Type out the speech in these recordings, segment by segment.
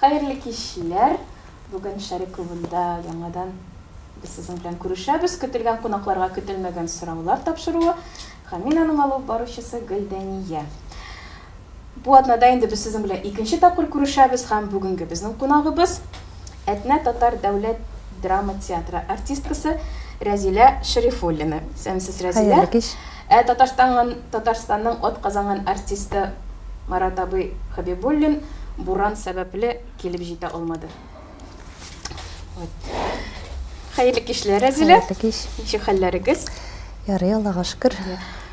Hayırlı kişiler, bugün Şarик klubunda yangadan biz sizin bilen görüşәбез. Көтелгән кунакларга көтелмәгән сораулар тапшыруы. Һәм мин аның алып баручысы Гөлдәния. Бу атнада инде без сезин белән икенче тапкыр күрешәбез һәм бүгенге безнең кунагыбыз Әтнә Татар дәүләт драма театры артисткасы Рәзилә Шәрифуллина. Сәмсез Рәзилә. Татарстанның атказанган артисты Марат абый Хәбибуллин буран сәбәпле килеп җитә алмады. Хәерле кичләр, Рәзилә. Ничек хәлләрегез? Ярый, Аллага шөкер.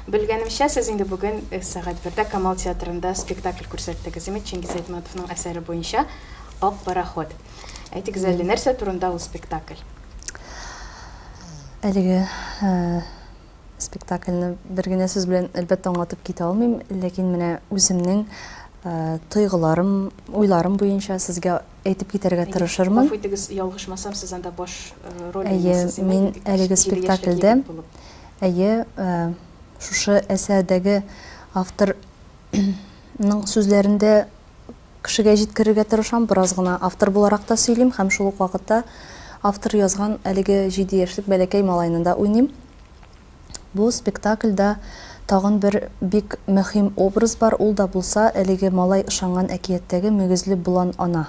Белгәнемчә, сез инде бүген сәгать 1-дә Камал театрында спектакль күрсәттегез. Чингиз Айтматовның әсәре буенча Ак пароход. Әйтегез әле, нәрсә турында ул спектакль? Әлеге спектакльне бер генә сүз белән әлбәттә аңлатып китә алмыйм, ләкин менә үземнең тойгыларым, уйларым буенча сезгә әйтеп китәргә тырышырмын. Гафу ялгышмасам, сез анда баш роль уйныйсыз. Мин әлеге спектакльдә шушы әсәрдәге авторның сүзләрендә кешегә җиткерергә тырышам, бераз гына автор буларак та сөйлим һәм шул ук вакытта автор язган әлеге 7 яшьлек бәләкәй малайны да уйныйм. Бу спектакльдә тагын бер бик мөһим образ бар, ул да булса әлеге малай ышанган әкияттәге мөгезле булан ана.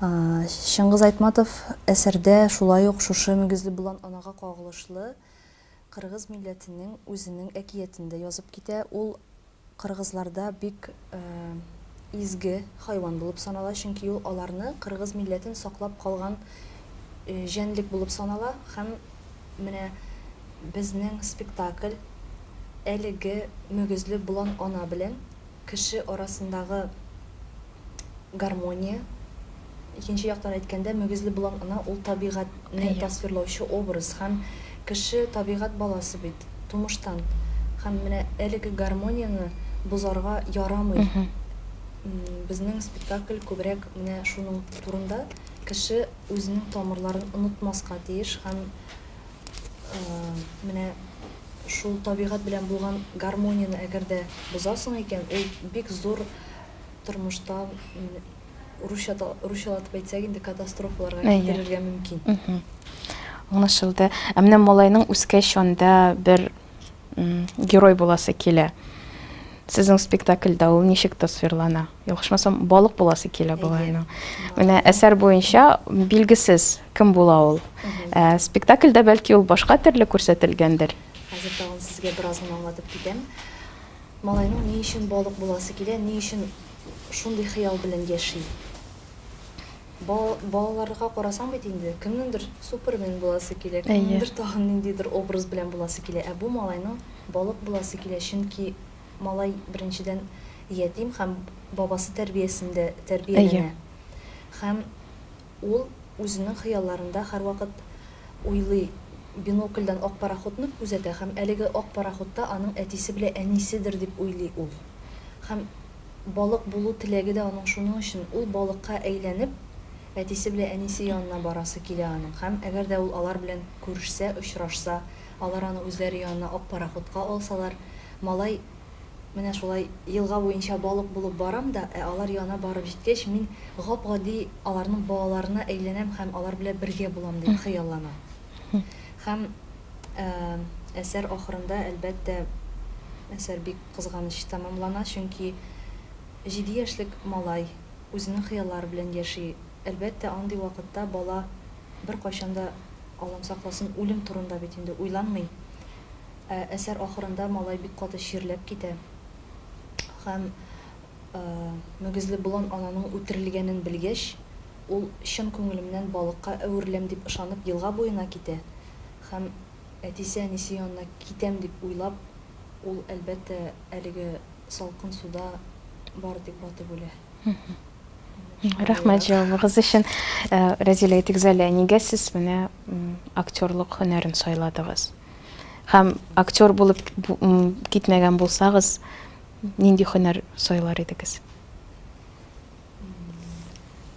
Чингиз Айтматов әсәрдә шулай ук шушы мөгезле булан анага кагылышлы кыргыз милләтенең үзенең әкиятендә язып китә. Ул кыргызларда бик изге хайван булып санала, чөнки ул аларны кыргыз милләтен саклап калган җәнлек булып санала һәм менә безнең спектакль әлеге мөгезле булан ана белән кеше арасындагы гармония, икенче яктан әйткәндә, мөгезле булан ана ул табигатьне тасвирлаучы образ һәм кеше табигать баласы бит тумыштан. Һәм менә әлеге гармонияны бозарга ярамый. Безнең спектакль күбрәк менә шуның турында, кеше үзенең тамырларын онытмаска тиеш һәм менә шул табигать белән булган гармонияны әгәр дә бозасың икән, ул бик зур тормышта рушалатып әйтсәк инде катастрофаларга китерергә мөмкин. Аңлашылды. Менә малайның үскәч анда бер герой буласы килә. Сезнең спектакльдә ул ничек тасвирлана? Ялгышмасам, балык буласы килә малайның. Менә әсәр буенча билгесез кем була ул. Спектакльдә бәлки ул башка төрле күрсәтелгәндер. Хәзер тагын сезгә бераз гына аңлатып китәм. Малайның ни өчен балык буласы килә, ни өчен шундый хыял белән яши? Балаларга карасаң бит инде, кемнеңдер супермен буласы килә, кемнеңдер тагын ниндидер образ белән буласы килә. Бу малайның балык буласы килә, чөнки малай беренчедән ятим һәм бабасы тәрбиясендә тәрбияләнә. Һәм ул үзенең хыялларында һәрвакыт уйлый, бинокльдән ак пароходны күзәтә һәм әлеге ак пароходта аның әтисе белән әнисидер дип уйлый ул. Һәм балык булу теләге дә аның шуның өчен, ул балыкка әйләнеп әтисе белән әнисе янына барасы килә аның. Һәм әгәр дә ул алар белән күрешсә, очрашса, алар аны үзләре янына ак пароходка алсалар, малай менә шулай елга буенча балык булып барам да, алар янына барып җиткәч, мин гап-гади аларның балаларына әйләнәм һәм алар белән бергә булам дип хыяллана. Һәм әсәр ахырында әлбәттә әсәр бик кызганыч тәмамлана, чөнки 7 яшьлек малай үзенең хыяллары белән яши. Әлбәттә андый вакытта бала бер кайчанда Аллам сакласын үлем турында бит инде уйланмый. Әсәр ахырында малай бик каты ширләп китә. Һәм мөгезле булан ананың үтерелгәнен белгәч, ул чын күңелемнән балыкка әверләм дип ышанып елга буена китә. Һәм әтисе әнисе янына китәм дип уйлап, ул әлбәттә әлеге салкын суда бар дип батып үлә. Рәхмәт җавабыгыз өчен. Рәзилә, әйтегез әле, нигә сез менә актерлык һөнәрен сайладыгыз? Һәм актер булып китмәгән булсагыз, нинди һөнәр сайлар идегез?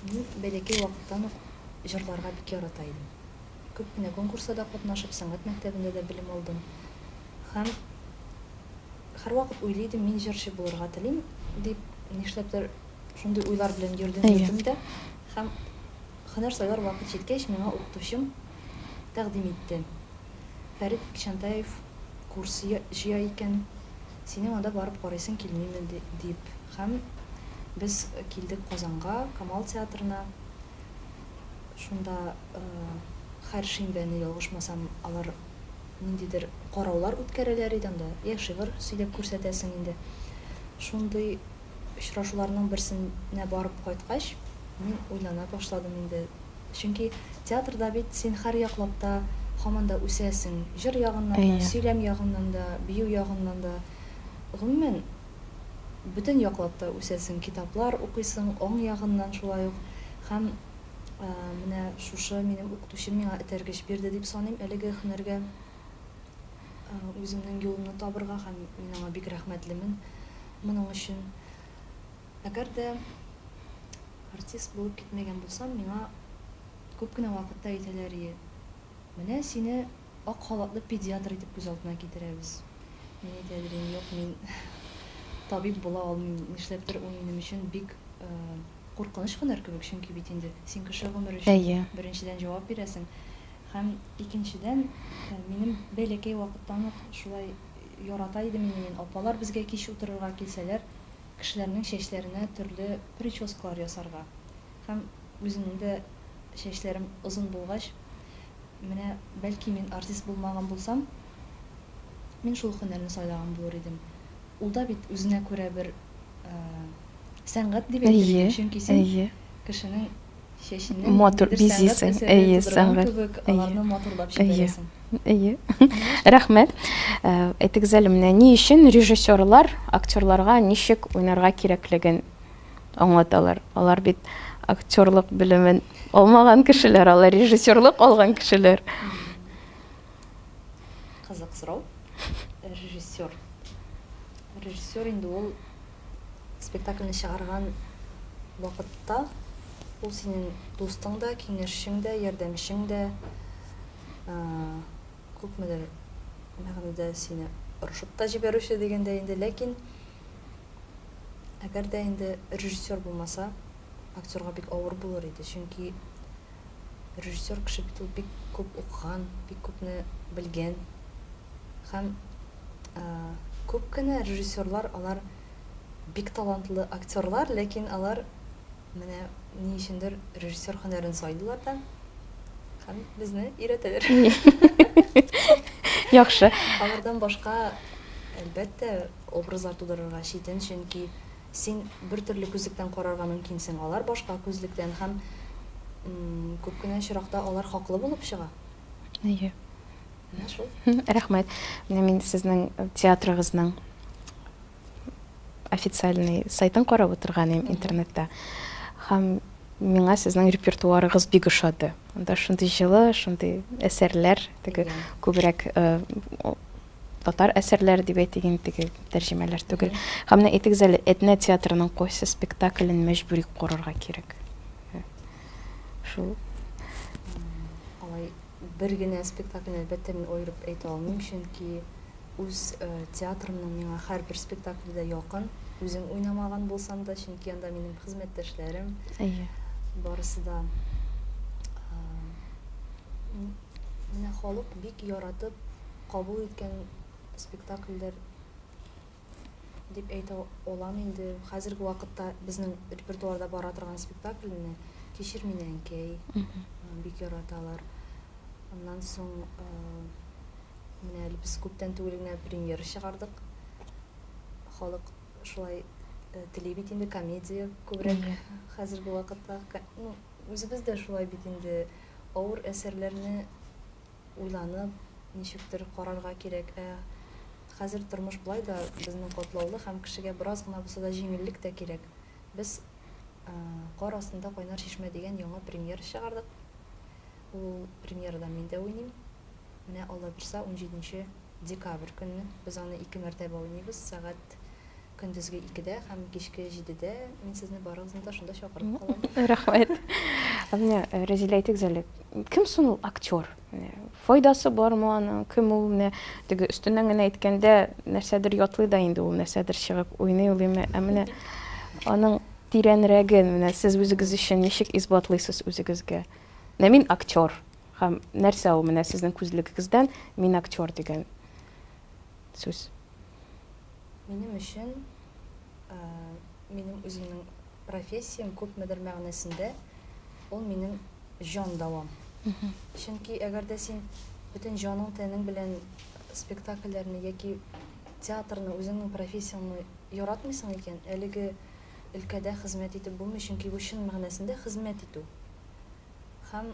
Мин бәләкәй вакыттан ук җырларга бик ярата идем. Күп кенә конкурсларда катнашып, сәнгать мәктәбендә дә белем алдым. Һәм һәрвакыт уйлыйдым, мин җырчы булырга телим дип, нишләптер шундый уйлар белән йөрдем йөрдем дә һәм һөнәр сайлар вакыт җиткәч миңа укытучым тәкъдим итте. Фәрит Кишантаев курс җыя икән, синең анда барып карыйсың килмиме дип. Һәм без килдек Казанга, Камал театрына. Шунда һәр шимбәне ялгышмасам, алар ниндидер караулар үткәрәләр иде анда. Я шигырь сөйләп күрсәтәсең инде. Шундый очрашуларның берсенә барып кайткач, мин уйлана башладым инде. Чөнки театрда бит син һәр яклапта һаман да үсәсең. Җыр ягыннан да, сөйләм ягыннан да, бию ягыннан да. Гомумән бөтен яклапта үсәсең. Китаплар укыйсың, оң ягыннан шулай ук. Һәм менә шушы минем укытучым миңа этәргеч бирде дип саныйм әлеге һөнәргә үземнең юлымны табырга һәм мин аңа бик рәхмәтлемен моның өчен. Әгәр дә артист булып китмәгән булсам, миңа күп кенә вакытта әйтәләр иде. Менә сине ак халатлы педиатр итеп күз алдына китерәбез. Мин әйтәләр, юк, мин табиб була алмыйм. Нишләптер ул минем өчен бик куркыныч һөнәр кебек, чөнки бит инде син кеше гомере өчен беренчедән җавап бирәсең. Һәм икенчедән минем бәләкәй вакыттан ук шулай ярата идем мин. Апалар безгә кич утырырга килсәләр, кешеләрнең чәчләренә төрле прическалар ясарга. Һәм үземнең дә чәчләрем озын булгач, менә бәлки мин артист булмаган булсам, мин шул һөнәрне сайлаган булыр идем. Ул да бит үзенә күрә бер сәнгать дип әйтелгән, чөнки син кешенең чәченнән мотор бизисең, сәнгать, аларны моторлап җибәрәсең. Рәхмәт. Әйтегез әле, менә ни өчен режиссерлар актерларга ничек уйнарга кирәклеген аңлаталар? Алар бит актерлык белемен алмаган кешеләр, алар режиссерлык алган кешеләр. Кызык сорау. Режиссер инде ул спектакльне чыгарган вакытта ул синең дустың да, киңәшчең дә, ярдәмчең дә, күпмедер мәгънәдә сине ырышып та җибәрүче дигәндә инде, ләкин әгәр дә инде режиссер булмаса, актерга бик авыр булыр иде, чөнки режиссер кеше бит ул бик күп укыган, бик күпне белгән. Һәм күп кенә режиссерлар, алар бик талантлы актерлар, ләкин алар менә ни өчендер режиссер һөнәрен сайлыйлар да һәм безне өйрәтәләр. Яхшы. Алардан башка әлбәттә образлар тудырырга читен, чөнки син бер төрле күзлектән карарга мөмкинсең, алар башка күзлектән, һәм күп кенә очракта алар хаклы булып чыга. Рәхмәт. Мин сезнең театрыгызның официальный сайтын карап утырганым интернетта. Һәм миңа сезнең репертуарыгыз бик ошады. Анда шундый җылы, шундый әсәрләр, теге күбрәк татар әсәрләре дип әйтегән, теге тәрҗемәләр түгел. Һәм әйтегез әле, Этнә театрының кайсы спектаклен мәҗбүри карарга кирәк? Шул алай бер генә спектакльне әлбәттә мин аерып әйтә алмыйм, чөнки үз театрымның миңа һәрбер спектакльдә якын. Үзем уйнамаган булсам да, чөнки анда минем хезмәттәшләрем, барысы да менә халык бик яратып кабул иткән спектакльләр дип әйтә алам инде. Хәзерге вакытта безнең репертуарда бара торган спектакльне Кичер мине әнкәй бик яраталар. Ondan соң менә без күптән түгел генә премьера чыгардык. Халык шулай тели бит инде комедия күбрәк хәзерге вакытта. Үзебез дә шулай бит инде авыр әсәрләрне уйланып, ничектер карарга кирәк. Хәзер тормыш булай да безнең катлаулы һәм кешегә бераз гына булса да җиңеллек тә кирәк. Без Кар астында кайнар чишмә дигән яңа премьера чыгардык. Ул премьерада мин дә уйныйм. Менә Алла бирсә 17 декабрь көнне без аны 2 мәртәбә уйныйбыз. Сәгать көндезге 2-дә һәм кичке 7-дә. Мин сезне барыгызны да шунда чакырып калам. Рәхмәт. Менә Резилә әйтегез әле, кем соң ул актер? Файдасы бармы аның? Кем ул? Менә теге өстеннән генә әйткәндә нәрсәдер ятлый да инде ул, нәрсәдер чыгып уйный ул. Менә аның тирәнрәген, менә сез үзегез өчен ничек исбатлыйсыз үзегезгә? Менә мин актер. Һәм нәрсә ул менә сезнең күзлегегездән мин актер дигән сүз? Минем өчен минем үземнең профессиям күпмедер мәгънәсендә ул минем җан давам. Чөнки әгәр дә син бөтен җаның тәнең белән спектакльләрне яки театрны үзеңнең профессияңны яратмыйсың икән, әлеге өлкәдә хезмәт итеп булмый, чөнки бу чын мәгънәсендә хезмәт итү. Һәм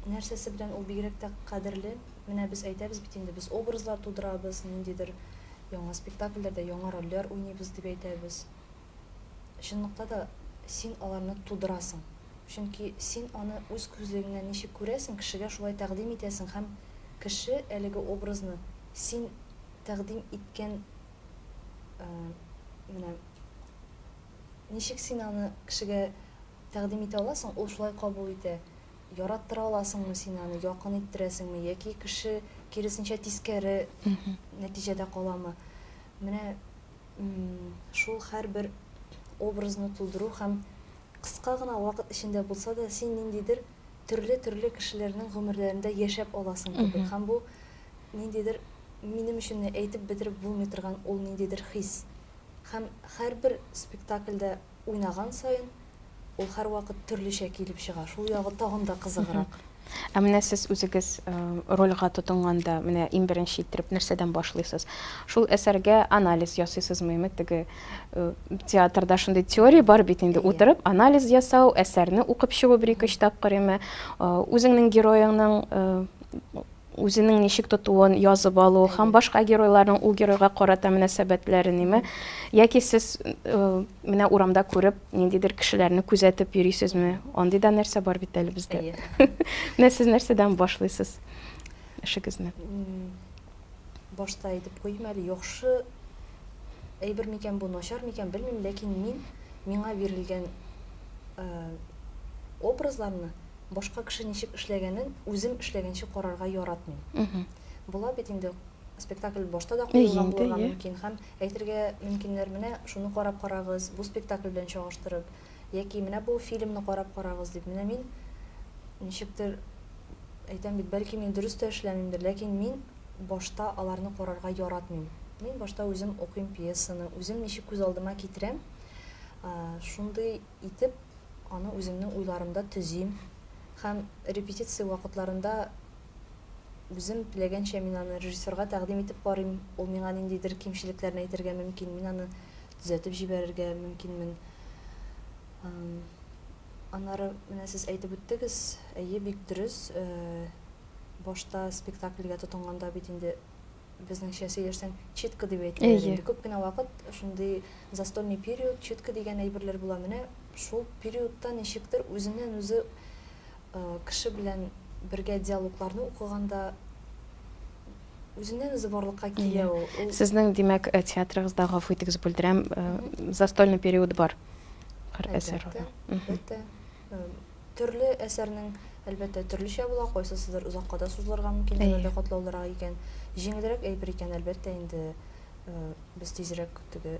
нәрсәсе белән ул бигрәк тә кадерле. Менә без әйтәбез бит инде, без образлар тудырабыз, ниндидер яңа спектакльләрдә яңа рольләр уйныйбыз дип әйтәбез. Чынлыкта да син аларны тудырасың. Чөнки син аны үз күзлегеңнән ничек күрәсең, кешегә шулай тәкъдим итәсең һәм кеше әлеге образны син тәкъдим иткән менә ничек син аны кешегә тәкъдим итә аласың, ул шулай кабул итә. Яраттыра аласыңмы син аны, якын иттерәсеңме, яки кеше киресенчә тискәре нәтиҗәдә каламы? Менә шул һәрбер образны тудыру һәм кыска гына вакыт эчендә булса да син ниндидер төрле кешеләрнең гомерләрендә яшәп аласың кебек. Һәм бу ниндидер минем өчен әйтеп бетереп булмый торган ул ниндидер хис. Һәм һәрбер спектакльдә уйнаган саен ул һәрвакыт төрлечә килеп чыга. Шул ягы тагын да кызыграк. Ә менә сез үзегез рольгә тотынганда, менә иң беренче иттереп нәрсәдән башлыйсыз? Шул әсәргә анализ ясыйсызмы? Теге театрда шундый теория бар бит инде, утырып анализ ясау, әсәрне укып чыгу бер-ике тапкыр эме, үзеңнең героеңнең үзенең ничек тотуын язып алу, һәм башка геройларның ул геройга карата мөнәсәбәтләрен име, яки сез менә урамда күреп ниндидер кешеләрне күзәтеп йөрисезме? Андый да нәрсә бар бит әле бездә. Менә сез нәрсәдән башлыйсыз эшегезне? Башта әйтеп куйым әле, яхшы әйбер микән бу, начар микән белмим, ләкин миңа бирелгән образларны башка кеше ничек эшләгәнен үзем эшләгәнчә карарга яратмыйм. Була бит инде спектакль башта да куелган булырга мөмкин һәм әйтергә мөмкиннәр, менә шуны карап карагыз, бу спектакль белән чагыштырып, яки менә бу фильмны карап карагыз дип. Менә мин ничектер әйтәм бит, бәлки мин дөрес тә эшләмимдер, ләкин мин башта аларны карарга яратмыйм. Мин башта үзем укыйм пьесаны, үзем ничек күз алдыма китерәм, шундый итеп аны үземнең уйларымда төзим. Һәм репетиция вакытларында үзем теләгәнчә мин аны режиссерга тәкъдим итеп карыйм. Ул миңа ниндидер кимчелекләрне әйтергә мөмкин, мин аны төзәтеп җибәрергә мөмкинмен. Аннары менә сез әйтеп үттегез, әйе, бик дөрес. Башта спектакльгә тотынганда бит инде безнеңчә сөйләсәң читка дип әйтәләр. Күп кенә вакыт шундый застольный период, читка дигән әйберләр була. Менә шул периодта ничектер үзеннән үзе кеше белән бергә диалогларны укыганда үзеннән үзе барлыкка килә ул. Сезнең димәк театрыгызда, гафу итегез белдерәм, застольный период бар. Әсәр. Төрле әсәрнең әлбәттә төрлечә була, кайсысыдыр озакка да сузылырга мөмкин, әлбәттә катлаулырак икән. Җиңелрәк әйбер икән, әлбәттә инде без тизрәк теге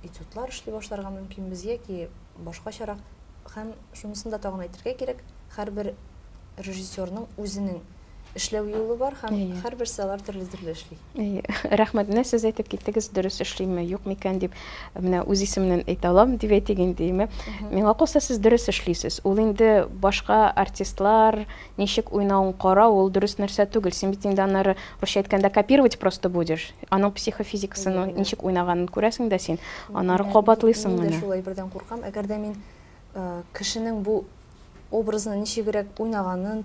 этюдлар эшли башларга мөмкинбез, яки башкачарак. Һәм шунысын да тагын әйтергә кирәк, һәрбер режиссерның үзенең эшләү юлы бар һәм һәрберсе алар төрле эшли. Рәхмәт, менә сез әйтеп киттегез, дөрес эшлиме, юкмы икән дип, менә үз исеменнән әйтә алам дип әйтегән диеме. Миңа калса сез дөрес эшлисез. Ул инде башка артистлар ничек уйнавын карау, ул дөрес нәрсә түгел. Син бит инде аннары русча әйткәндә копировать просто будешь. Аның психофизикасын ничек уйнаганын күрәсең дә син, аннары кабатлыйсың менә. Мин шулай бердән куркам, әгәр дә мин кешенең бу образны ничегрәк уйнаганын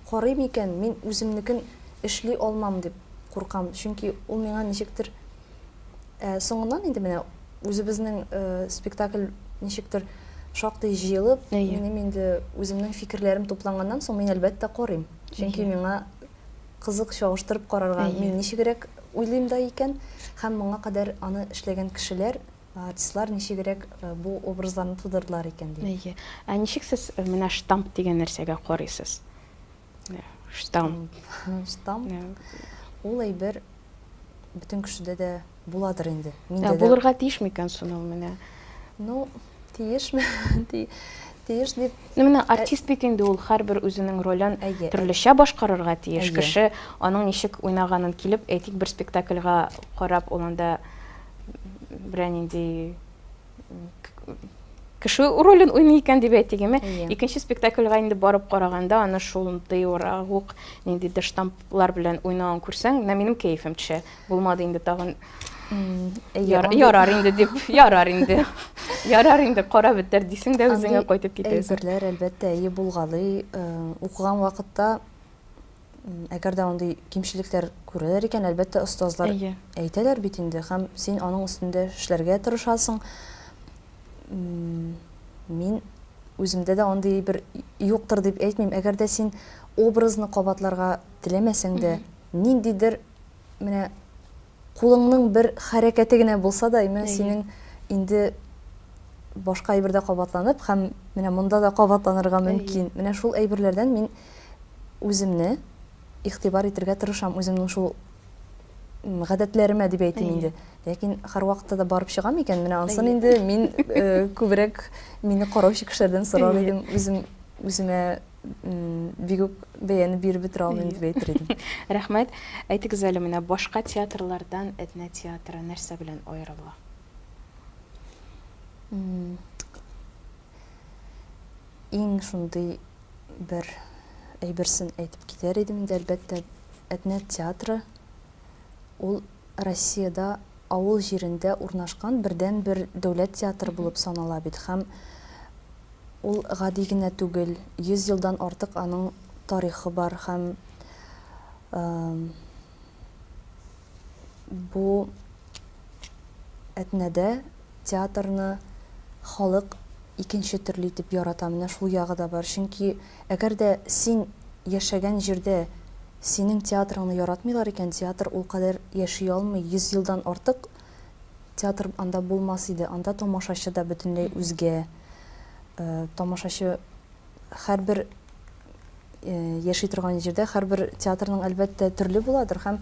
карыйм икән, мин үземнекен эшли алмам дип куркам. Чөнки ул миңа ничектер соңыннан инде менә үзебезнең спектакль ничектер шактый җыелып, минем инде үземнең фикерләрем тупланганнан соң мин әлбәттә карыйм. Чөнки миңа кызык чагыштырып карарга, мин ничегрәк уйлыйм да икән, һәм моңа кадәр аны эшләгән кешеләр, артистлар ничегрәк бу образларны тудырдылар икән дип. Ә ничек сез менә штамп дигән нәрсәгә карыйсыз? Штамп. Ул әйбер бөтен кешедә дә буладыр инде. Миндә булырга тиеш микән соң ул менә? Ну, тиешме? Тиеш дип. Менә артист бит инде ул һәрбер үзенең ролен төрлечә башкарырга тиеш. Кеше аның ничек уйнаганын килеп, әйтик бер спектакльгә карап, ул анда берәр нинди кеше ролен уйный икән дип әйтегеме, икенче спектакльгә инде барып караганда, аны шундый ук ниндидер штамплар белән уйнаган күрсәң, минем кәефем төшә. Булмады инде тагын ярар инде дип, ярар инде карап бетер дисең дә үзеңә кайтып китәсең. Әйберләр әлбәттә ие булгалый, укыган вакытта әгәр дә андый кимчелекләр күрәләр икән, әлбәттә остазлар әйтәләр бит инде, һәм син аның өстендә эшләргә тырышасың. Мин үземдә дә андый бер юктыр дип әйтмим. Әгәр дә син образны кабатларга теләмәсәң дә, ниндидер менә кулыңның бер хәрәкәте генә булса да, синең инде башка әйбердә кабатланып, һәм менә монда да кабатланырга мөмкин. Менә шул әйберләрдән мин үземне игътибар итәргә тырышам, үземнең шул гадәтләремә дип әйтим инде. Ләкин һәр вакытта да барып чыгам икән, менә ансын инде мин күбрәк мине караучы кешеләрдән сорар идем, үземә бик үк бәяне биреп бетерә алмыйм дип әйтер идем. Рәхмәт. Әйтегез әле, менә башка театрлардан Әтнә театры нәрсә белән аерыла? Иң шундый бер әйберсен әйтеп китәр идем инде, әлбәттә, Әтнә театры ул Россиядә авыл җирендә урнашкан бердән-бер дәүләт театры булып санала бит, һәм ул гади генә түгел, 100 елдан артык аның тарихы бар, һәм бу Әтнәдә театрны халык икенче төрле итеп ярата, менә шул ягы да бар. Чөнки әгәр дә син яшәгән җирдә синең театрыңны яратмыйлар икән, театр ул кадәр яши алмый, 100 елдан артык театр анда булмас иде. Анда тамашачы да бөтенләй үзгә. Тамашачы һәрбер яши торган җирдә һәрбер театрның әлбәттә төрле буладыр, һәм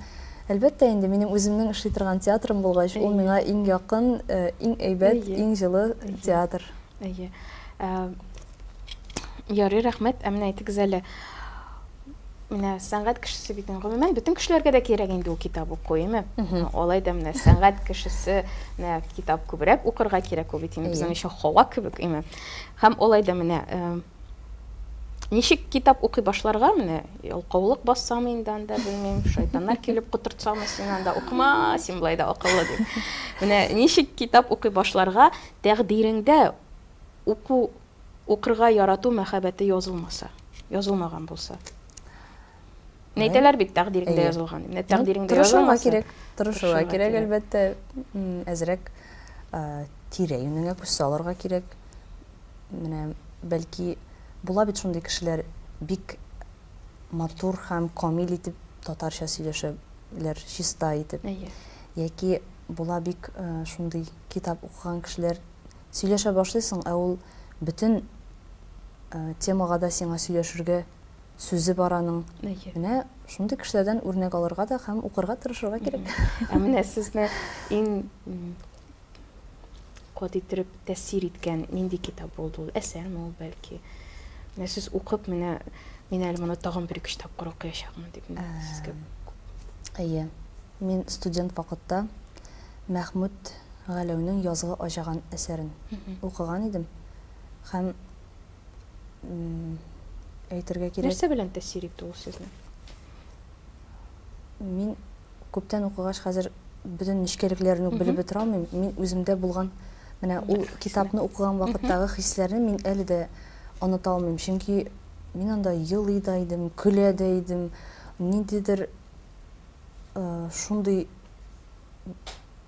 әлбәттә инде минем үземнең эшли торган театрым булгач, ул миңа иң якын, иң әйбәт, иң җылы театр. Ярый, рәхмәт. Әмма әйтегез әле, менә сәнгать кешесе бит инде, гомумән бөтен кешеләргә дә кирәк инде ул китап укуймы? Алай да менә сәнгать кешесе менә китап күбрәк укырга кирәк ул бит инде, безнең өчен һава кебек, име. Һәм алай да менә ничек китап укый башларга, менә ялкаулык бассам инде анда, белмим, шайтаннар килеп кутыртсамы син анда укыма, син булай да акыллы дип. Менә ничек китап укый башларга тәкъдириңдә укырга ярату мәхәббәте язылмаган булса. Әйтәләр бит тәкъдириңдә язылган. Менә тәкъдириңдә язылмаса, тырышырга кирәк, әлбәттә, әзрәк тирә-юнеңә күз салырга кирәк. Менә бәлки була бит шундый кешеләр, бик матур һәм камил итеп татарча сөйләшәләр, чиста итеп. Яки була бик шундый китап укыган кешеләр сөйләшә башлыйсың, ә ул бөтен темага да сиңа сөйләшергә сүзе бараның. Менә шундый кешеләрдән үрнәк алырга да һәм укырга тырышырга кирәк. Менә сезне иң каты итеп тәэсир иткән нинди китап булды ул? Әсәрме ул бәлки? Менә сез укып, менә мин әле моны тагын бер китап укыячакмын дип сезгә. Мин студент вакытта Мәхмүд Галәүнең Язгы ажаган әсәрен укыган идем. Һәм әйтергә кирәк. Нәрсә белән тәэсир итте ул сезне? Мин күптән укыгач, хәзер бөтен нечкәлекләрен белеп бетерә алмыйм. Мин үземдә булган менә ул китапны укыган вакыттагы хисләрне мин әле дә оныта алмыйм. Чөнки мин анда елый да идем, көлә дә идем. Ниндидер шундый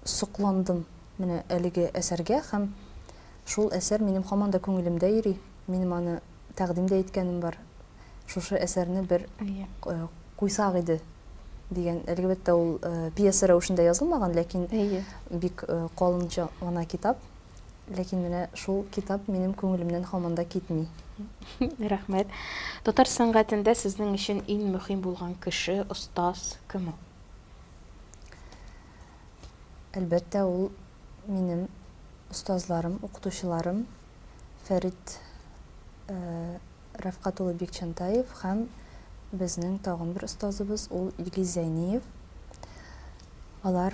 сокландым менә әлеге әсәргә, һәм шул әсәр минем һаман да күңелемдә йөри. Минем аны тәкъдим дә иткәнем бар. Шушы әсәрне бер куйсак иде дигән. Әлбәттә ул пьеса рәвешендә язылмаган, ләкин бик калынча гына китап. Ләкин менә шул китап минем күңелемнән һаман да китми. Рәхмәт. Татар сәнгатендә сезнең өчен иң мөһим булган кеше, остаз кем? Әлбәттә ул минем остазларым, укытучыларым, Фәрит Рафкат улы Бекчантаев һәм безнең тагын бер остазыбыз ул Илгиз Зәйниев. Алар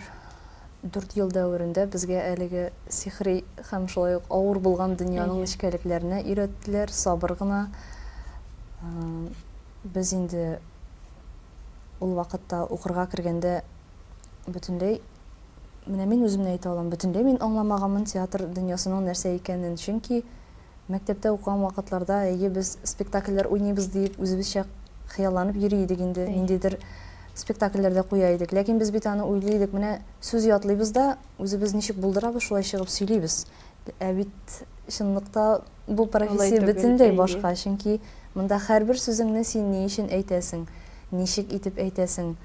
4 ел дәврендә безгә әлеге сихри һәм шулай ук авыр булган дөньяның нечкәлекләренә өйрәттеләр, сабыр гына. Без инде ул вакытта укырга кергәндә бөтенләй менә мин үземне әйтә алам, бөтенләй мин аңламаганмын театр дөньясының нәрсә икәнен, чөнки мәктәптә укыган вакытларда без спектакльләр уйныйбыз дип үзебезчә хыялланып йөри идек инде, ниндидер спектакльләрдә куя идек, ләкин без бит аны уйлый идек, менә сүз ятлыйбыз да, үзебез ничек булдырабыз, шулай чыгып сөйлибез. Ә бит чынлыкта бу профессия бөтенләй башка, чөнки монда һәрбер сүзеңне син ни өчен әйтәсең, ничек итеп әйтәсең,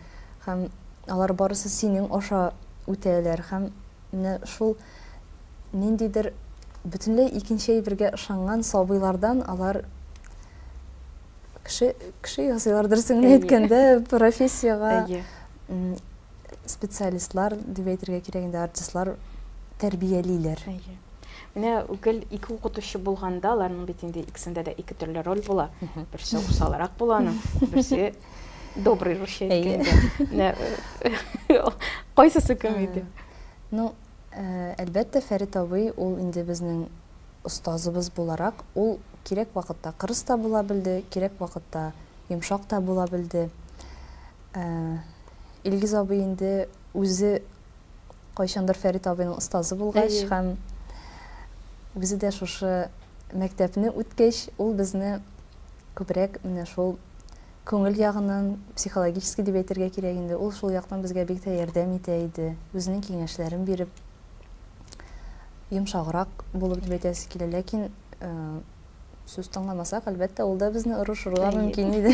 һәм алар барысы синең аша үтәләр, һәм менә шул ниндидер бөтенләй икенче әйбергә ышанган сабыйлардан алар кеше ясыйлардыр сеңне әйткәндә профессияга специалистлар дип әйтергә кирәк инде, артистлар тәрбиялиләр. Менә үгел ике укытучы булганда, аларның бит инде икесендә дә ике төрле роль була. Берсе усалрак була аның, берсе добрый русча әйткәндә. Кайсысы кем иде? Ну, әлбәттә Фәрит абый ул инде безнең остазыбыз буларак, ул кирәк вакытта кырыс та була белде, кирәк вакытта йомшак та була белде. Илгиз абый инде үзе кайчандыр Фәрит абыйның остазы булгач һәм үзе дә шушы мәктәпне үткәч, ул безне күбрәк менә шул күңел ягыннан, психологически дип әйтергә кирәк инде, ул шул яктан безгә бик тә ярдәм итә иде, үзенең киңәшләрен биреп, йомшаграк булып дип әйтәсе килә, ләкин сүз тыңламасак, әлбәттә, ул да безне ырышырга мөмкин иде.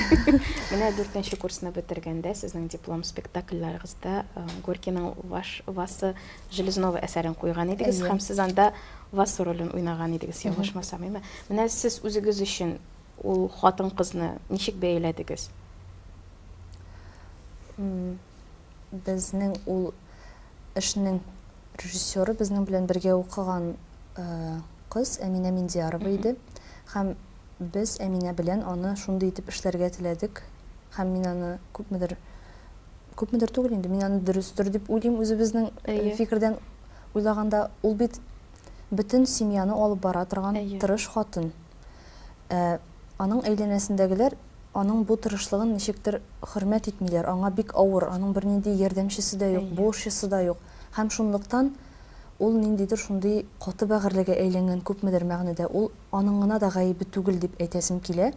Менә 4нче курсны бетергәндә, сезнең диплом спектакльләрегездә Горькийның Васы Железновы әсәрен куйган идегез, һәм сез анда Васа ролен уйнаган идегез, ялгышмасам, әйме. Менә сез үзегез өчен ул хатын-кызны ничек бәяләдегез? Безнең ул эшнең режиссеры безнең белән бергә укыган кыз Әминә Миндиярова иде. Һәм без Әминә белән аны шундый итеп эшләргә теләдек. Һәм мин аны күпмедер түгел инде, мин аны дөрестер дип уйлыйм, үзебезнең фикердән уйлаганда, ул бит бөтен семьяны алып бара торган тырыш хатын. Аның әйләнәсендәгеләр аның бу тырышлыгын ничектер хөрмәт итмиләр, аңа бик авыр, аның бернинди ярдәмчесе дә юк, бушысы да юк. Һәм шунлыктан ул ниндидер шундый каты бәгырьлегә әйләнгән күпмедер мәгънәдә, ул аның гына да гаебе түгел дип әйтәсем килә.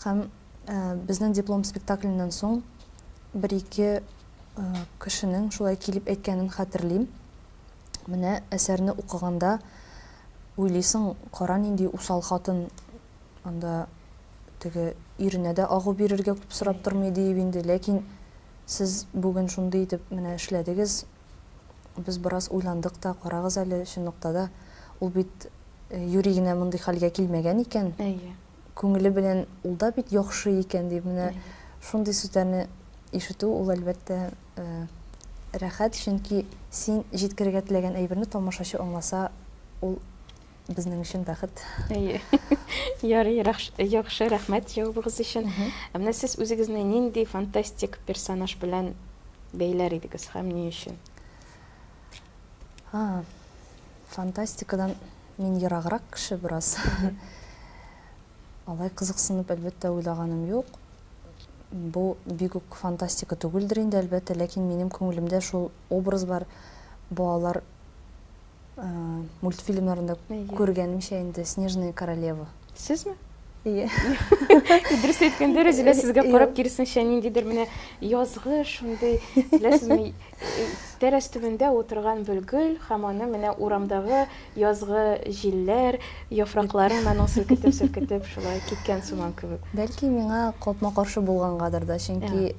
Һәм безнең диплом спектакленнән соң бер-ике кешенең шулай килеп әйткәнен хәтерлим. Менә әсәрне укыганда уйлыйсың, кара нинди усал хатын, анда теге иренә дә агы бирергә күп сорап тормый дип инде, ләкин сез бүген шундый итеп менә эшләдегез. Без бераз уйландык та, карагыз әле, чынлыкта да ул бит юригенә мондый хәлгә килмәгән икән. Күңеле белән ул да бит яхшы икән дип, менә шундый сүзләрне ишетү ул әлбәттә рәхәт, чөнки син җиткерергә теләгән әйберне тамашачы аңласа, ул безнең өчен бәхет. Ярый, яхшы, рәхмәт җавабыгыз өчен. Менә сез үзегезне нинди фантастик персонаж белән бәйләр идегез һәм ни өчен? Фантастикадан мин ераграк кеше бераз. Алай кызыксынып әлбәттә уйлаганым юк. Бу бик үк фантастика түгелдер инде әлбәттә, ләкин минем күңелемдә шул образ бар. Балалар мультфильмнарында күргәнемчә инде Снежная королева. Сезме? Дөрес әйткәндә, Рәзилә сезгә карап киресенчә ниндидер менә язгы шундый, беләсезме, тәрәс төбендә утырган бөлгөл һәм аны менә урамдагы язгы җилләр, яфракларын аның селкетеп шулай киткән сыман кебек. Бәлки миңа капма-каршы булгангадыр да, чөнки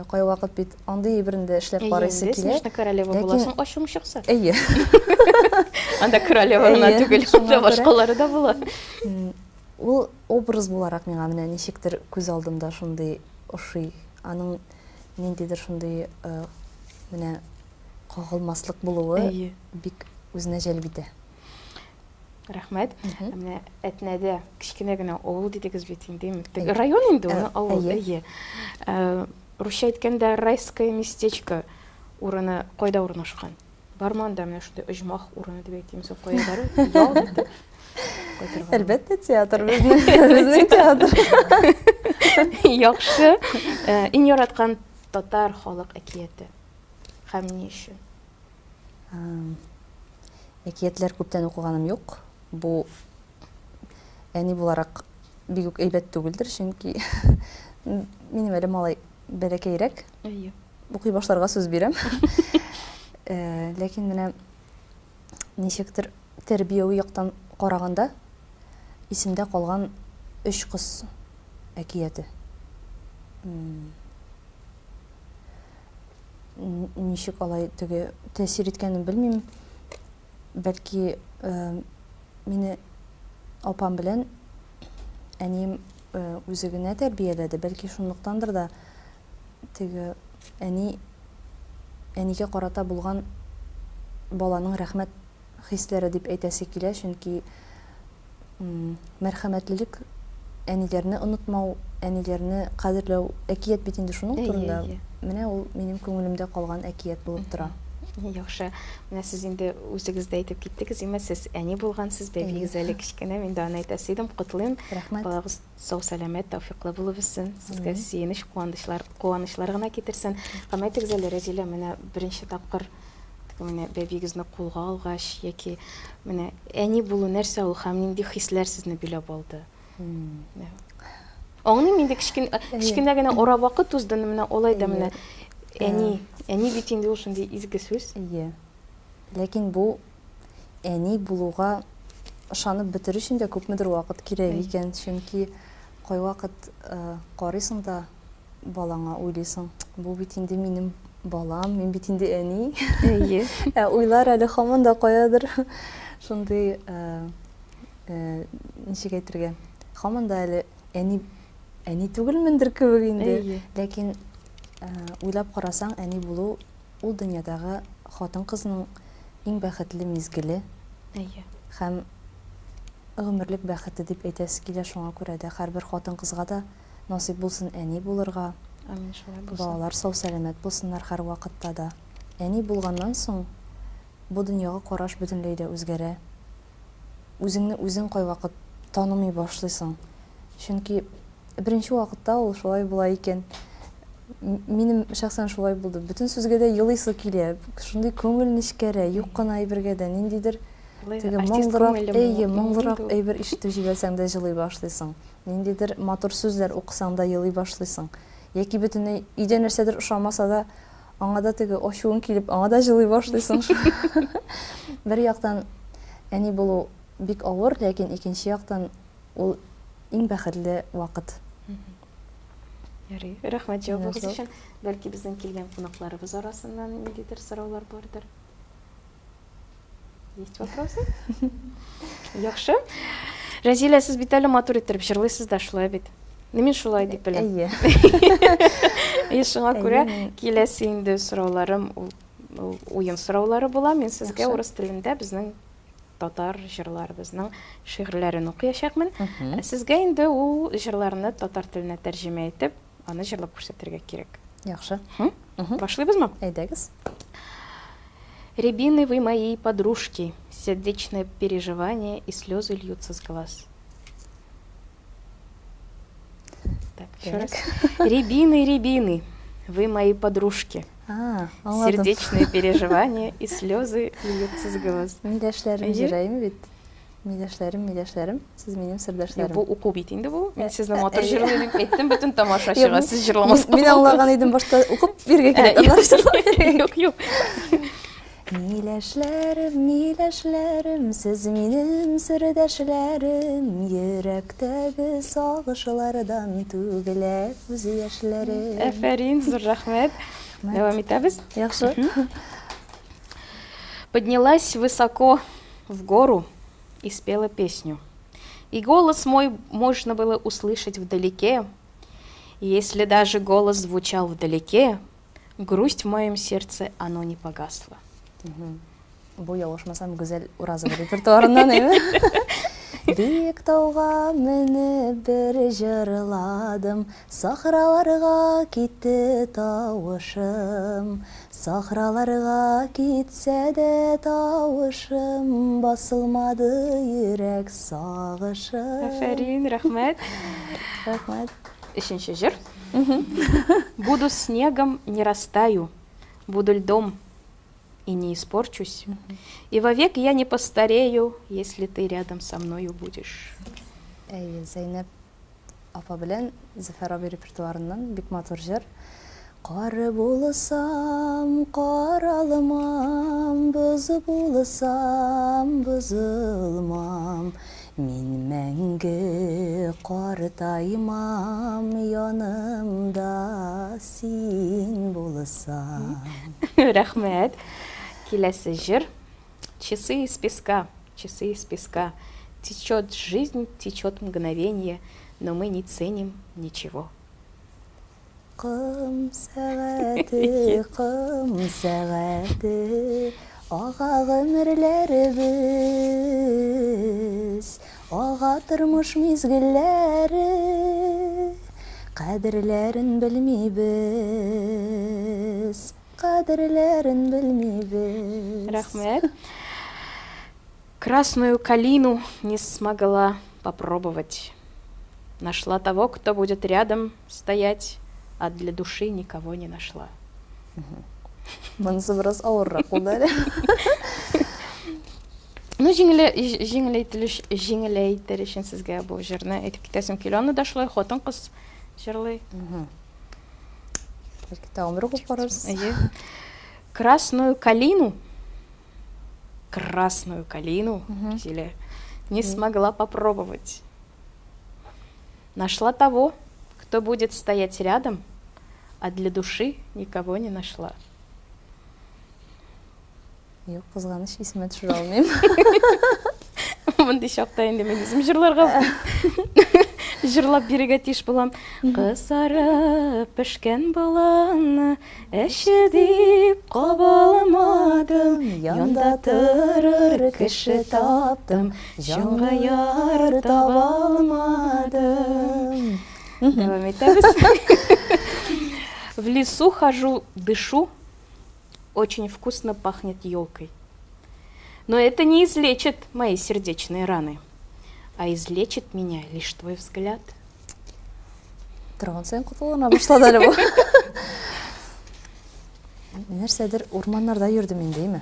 кай вакыт бит андый әйберендә эшләп карыйсы килә. Снежная королева буласың, ачуң чыкса. Анда королева гына түгел, анда башкалары да була. Ул образ буларак миңа менә ничектер күз алдымда шундый ошый, аның ниндидер шундый менә кагылмаслык булуы бик үзенә җәлеп итә. Рахмет. Менә Әтнәдә кичкенә генә авыл дидегез бит инде. Район инде ул авыл. Әйе. Русча әйткәндә райское местечко урыны кайда урнашкан? Бармы анда менә шундый оҗмах урыны дип әйтимез, кайдары? Ял итеп. Әлбәттә, театр безнең театр. Яхшы. Иң яраткан татар халык әкияте. Һәм ни өчен? Әкиятләр күптән укыганым юк. Бу әни буларак бик үк әйбәт түгелдер, чөнки минем әле малай бәләкәйрәк. Әйе. Укый башларга сүз бирәм. Ләкин менә ничектер тәрбияви яктан караганда исемдә калган 3 кыз әкияте. Ничек алай теге тәэсир иткәнен белмим. Бәлки мине апам белән әнием үзе генә тәрбияләде. Бәлки шунлыктандыр да теге әнигә карата булган баланың рәхмәт хисләре дип әйтәсе килә, чөнки мәрхәмәтлелек, әниләрне онытмау, әниләрне кадерләү әкият бит инде шуның турында. Менә ул минем күңелемдә калган әкият булып тора. Яхшы. Менә сез инде үзегез дә әйтеп киттегез, сез әни булгансыз, бәбигез әле кичкенә, мин дә аны әйтәсе идем, котлыйм. Балагыз сау сәламәт, тәүфыйклы булып үссен. Сезгә сөенеч, куанычлар гына китерсен. Әйтегез әле, Рәзилә, менә беренче тапкыр менә бәбигезне кулга алгач, яки менә әни булу нәрсә ул һәм нинди хисләр сезне биләп алды? Аңлыйм инде кичкенә генә ара вакыт узды, менә алай да менә әни бит инде ул шундый изге сүз. Ләкин бу әни булуга ышанып бетерү өчен дә күпмедер вакыт кирәк икән, чөнки кай вакыт карыйсың да балаңа уйлыйсың, бу бит инде минем балам, мин бит инде әни. Уйлар әле һаман да каядыр. Шундый ничек әйтергә? Һаман да әле әни түгелмендер кебек инде. Ләкин уйлап карасаң, әни булу ул дөньядагы хатын-кызның иң бәхетле мизгеле. Һәм гомерлек бәхете дип әйтәсе килә, шуңа күрә дә һәрбер хатын-кызга да насыйп булсын әни булырга. Амин, шулай булсын. Балалар сау сәламәт булсыннар һәр вакытта да. Әни булганнан соң бу дөньяга караш бөтенләй дә үзгәрә. Үзеңне үзең кай вакыт танымый башлыйсың. Чөнки беренче вакытта ул шулай була икән. Минем шәхсән шулай булды. Бүтән сүзгә дә елыйсы килә. Шундый күңел нечкәрә, юк кына әйбергә дә ниндидер теге моңлырак әйбер ишетеп җибәрсәң дә җылый башлыйсың. Ниндидер матур сүзләр укысаң да елый башлыйсың. Яки бөтенләй өйдә нәрсәдер ошамаса да аңа да теге ачуың килеп, аңа да җылый башлыйсың. Бер яктан әни булу бик авыр, ләкин икенче яктан ул иң бәхетле вакыт. Ярый, рәхмәт җавабыгыз өчен. Бәлки безнең килгән кунакларыбыз арасыннан ниндидер сораулар бардыр. Есть вопросы? Яхшы. Рәзилә, сез бит әле матур итеп җырлыйсыз да шулай бит. Мин шулай дип беләм. Шуңа күрә киләсе инде сорауларым уен сораулары була. Мин сезгә урыс телендә безнең татар җырларыбызның шигырьләрен укыячакмын. Сезгә инде ул җырларны татар теленә тәрҗемә итеп, аны җырлап күрсәтергә кирәк. Яхшы. Башлыйбызмы? Әйдәгез. Рябины вы мои подружки, сердечное переживание и слезы льются с глаз. Так, еще раз. Рябины, рябины, вы мои подружки. Сердечные переживания и слезы льются с глаз. Миләшләрем җырайм бит. Миләшләрем, сез минем сырдашларым. Бу уку бит инде бу. Мин сезне матур җырлый дип әйттем, бөтен тамашачыга сез җырламасыз. Мин аңлаган идем, башта укып биргә кирәк. Юк. Миләшләрем, сез минем сырдашларым, йөрәктәге сагышлардан түгелә күз яшьләрем. Афәрин, зур рәхмәт. Дәвам итәбез. Яхшы. Поднялась высоко в гору и спела песню. И голос мой можно было услышать вдалеке. И если даже голос звучал вдалеке, грусть в моем сердце, оно не погасло. Бу ялгышмасам гүзәл уразы репертуарыннан эми. Бик тауга менеп бер җырладым, сахраларга китте тавышым. Сахраларга китсә дә тавышым, басылмады йөрәк сагышым. Афәрин, рәхмәт. Рәхмәт. Өченче җыр. Буду снегом, не растаю, буду льдом и не испорчусь. И вовек я не постарею, если ты рядом со мною будешь. Зәйнәп апа белән Зөфәр абый репертуарыннан бик матур җыр. Кары булсам, каралмам, бозы булсам, бозылмам. Мин мәңге картаймам, янымда син булсам. Рәхмәт. Киләсе җыр. Часы из песка, часы из песка. Течет жизнь, течет мгновение, но мы не ценим ничего. Кым сәгате, ага гомерләребез, ага тормыш мизгелләре, кадерләрен белмибез, кадерләрен белмибез. Рәхмәт. Красную калину не смогла попробовать. Нашла того, кто будет рядом стоять, а для души никого не нашла. Монысы біраз ауыррақ болды әлі. Ну, жеңілейтер үшін сізге бұл жырны айтып кетесім келі. Оны да шылай хотын қыз жырлай. Бәлкі тағын бір қоп барарсыз. Красную калину Зиле, не смогла попробовать. Нашла того, кто будет стоять рядом, а для души никого не нашла. Yok, қызғаныш есіме түсіре алмаймын. Мұндай шақта енді мен өзім жырларға жырлап беруге тиіш болам. Қызарып пішкен баланы әші деп қабаламадым, янда тұрыр кіші таптым, жанға яр таба алмадым. Давай етеміз. В лесу хожу, дышу, очень вкусно пахнет елкой. Но это не излечит мои сердечные раны, а излечит меня лишь твой взгляд. Тұрған сайын құтылығына башлады әлі бұл. Нәрседір орманларда жүрді мен деймі?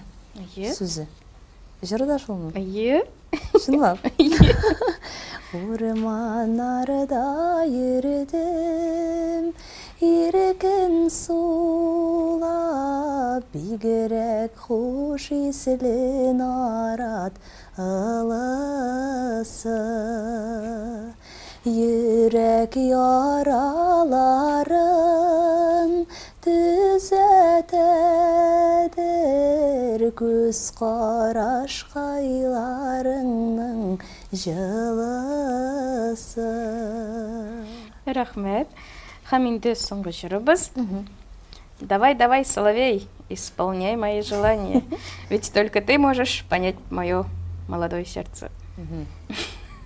Сөзі. Жыры да шыл мұн? Шынлап? Орманларда жүрдім, еркін сулап, бигерек хуш ислен арат ылысы. Йөрәк яраларын түзәтәдер, күз қараш қайларыңның жылысы. Рахмет. Һәм инде соңгы жырыбыз. Давай, соловей, исполняй мои желания. Ведь только ты можешь понять мое молодое сердце.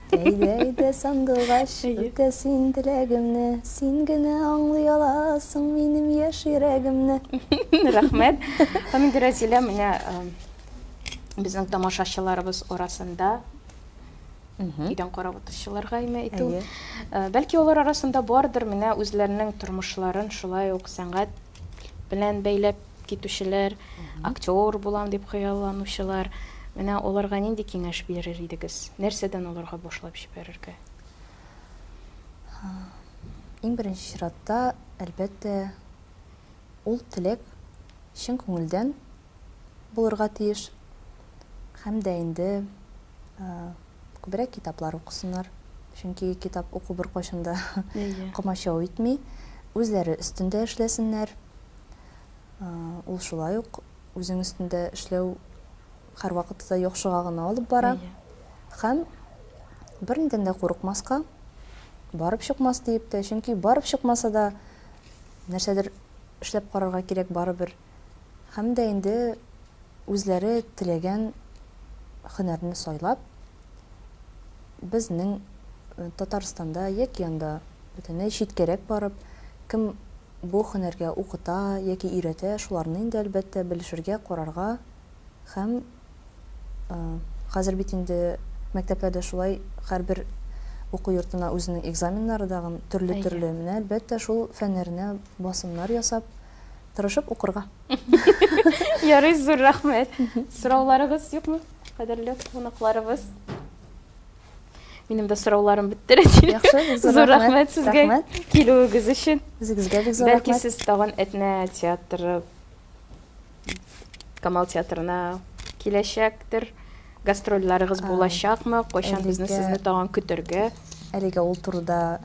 Әйдә сандылғаш, үтәсін тіләгімні, сен генә аңлый аласың минем яшь йөрәгемне. Рахмет. Һәм инде Разилә менә безнең тамашачыларыбыз арасында идән карап утыручыларга әйтү. Бәлки олар арасында бардыр менә үзләренең тормышларын шулай ук сәнгать белән бәйләп китүчеләр, актер булам дип хыялланучылар. Менә оларга нинди киңәш бирер идегез? Нәрсәдән оларга башлап җибәрергә? Иң беренче чиратта, әлбәттә, ул теләк чын күңелдән булырга тиеш. Һәм дә инде күбрәк китаплар укысыннар. Чөнки китап уку бер кайчанда комачау итми, үзләре өстендә эшләсеннәр. Ул шулай ук үзең өстендә эшләү һәр вакытта яхшыга гына алып бара. Һәм бернидән дә курыкмаска, барып чыкмас дип тә, чөнки барып чыкмаса да нәрсәдер эшләп карарга кирәк барыбер. Һәм дә инде үзләре теләгән һөнәрне сайлап, безнең Татарстанда яки янда бөтенләй читкәрәк барып, кем бу һөнәргә укыта яки өйрәтә, шуларны инде әлбәттә белешергә, карарга һәм хәзер бит инде мәктәпләрдә шулай һәрбер уку йортына үзенең экзаменнары дагы төрле-төрле, менә әлбәттә шул фәннәренә басымнар ясап, тырышып укырга. Ярый, зур рәхмәт. Сорауларыгыз юкмы, кадерле кунакларыбыз? Минем дә сорауларым бетте. Яхшы, зур рәхмәт сезгә килүегез өчен. Үзегезгә бик зур Бәлки рәхмәт. сез тагын Әтнә театры, Камал театрына киләчәктер. Гастрольләрегез булачакмы? Кайчан безне сезне тагын көтәргә? Әлегә ул турыда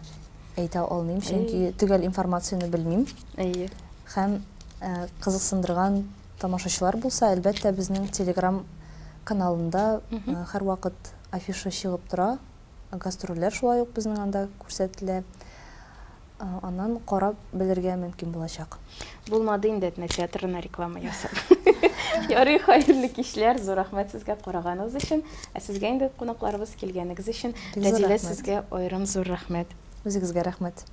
әйтә алмыйм, чөнки төгәл информацияны белмим. Әйе. Һәм кызыксындырган тамашачылар булса, әлбәттә безнең Telegram каналында һәрвакыт афиша чыгып тора. Гастрольләр шулай ук безнең анда күрсәтелә. Аннан карап белергә мөмкин булачак. Булмады инде Әтнә театрына реклама ясап. Ярый, хәерле кичләр, зур рәхмәт сезгә караганыгыз өчен. Ә сезгә инде кунакларыбыз килгәнегез өчен Рәзилә сезгә аерым зур рәхмәт. Үзегезгә рәхмәт.